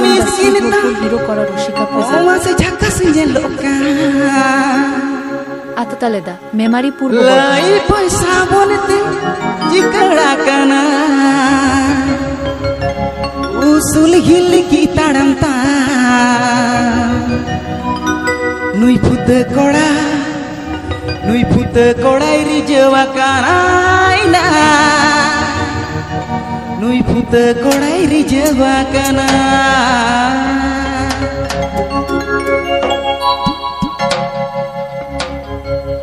miskin hero kora Rushika present. Masa jaka senjeloka. Ata taleda memory purbo. Lai paisa bonete jikara kana. Usul hil ki tadamta. Nui pute koda iri jawa kana. Nui pute koda iri jawa kana.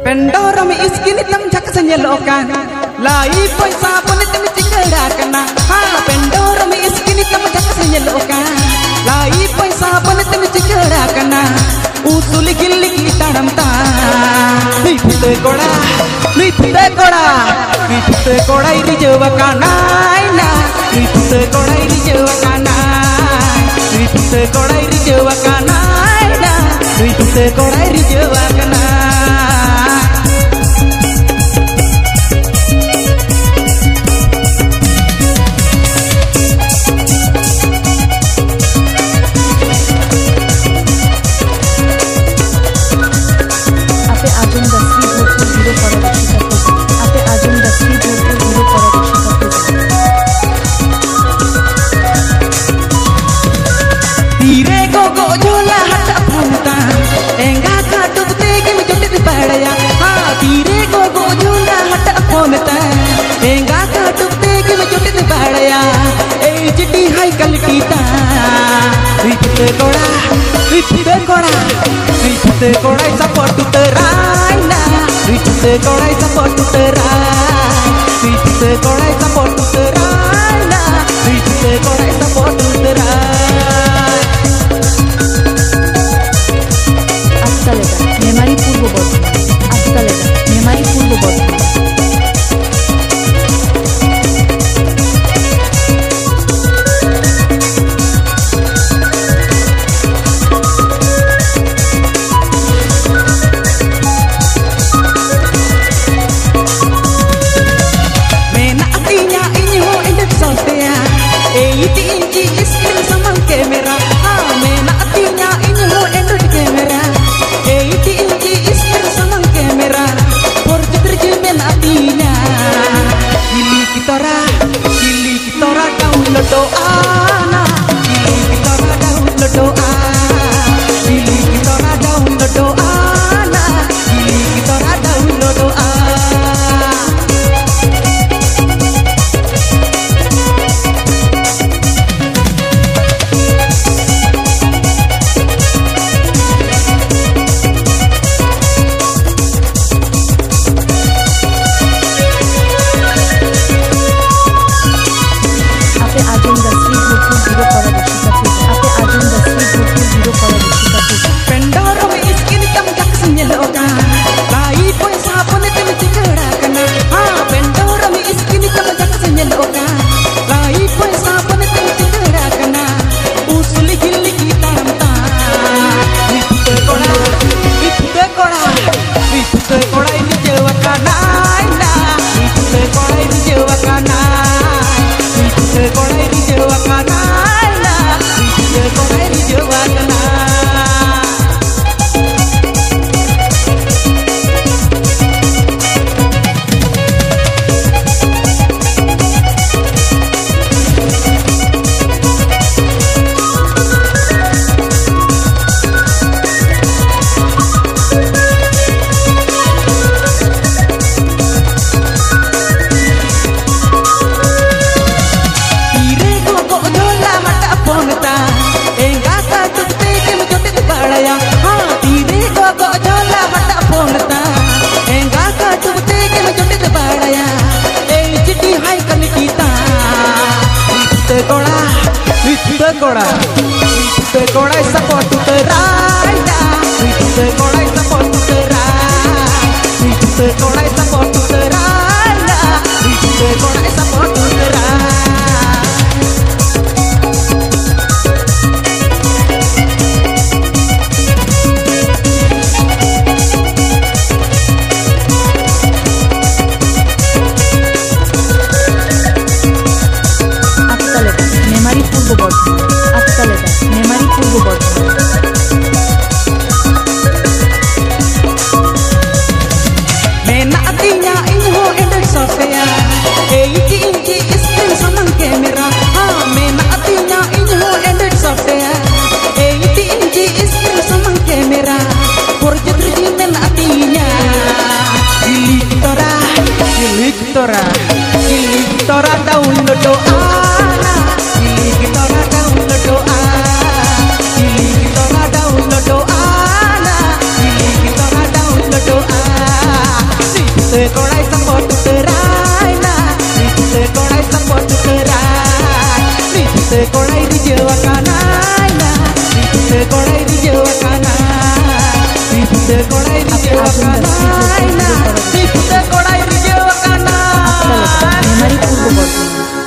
Pendoram iskin tam jak senjelokan. Lai paisa bonete jikara kana. Ha pendoram iskin tam jak senjelokan. Lai paisa bonete jikara kana. Usul gilli ki tadamta. Nui pute koda iri jawa kana. Nui pute koda iri jawa kana. Nui pute koda iri jawa kana. Nui pute koda iri jawa kana. Ripute koda support to the right. Ripute koda support to the right. Ripute koda support to the right. Ripute koda support to the right. Ataleda memory purbo bot. Ataleda memory purbo bot. Ripute koda support to the right. Ripute koda support to the right. Ripute koda support to the right. Ripute koda support to the memory purbo bot. Ataleda Ribute korai rijewa kana Ribute korai rijewa kana Ribute korai rijewa kana Ribute korai rijewa kana Memari पूर्व बर्धमान।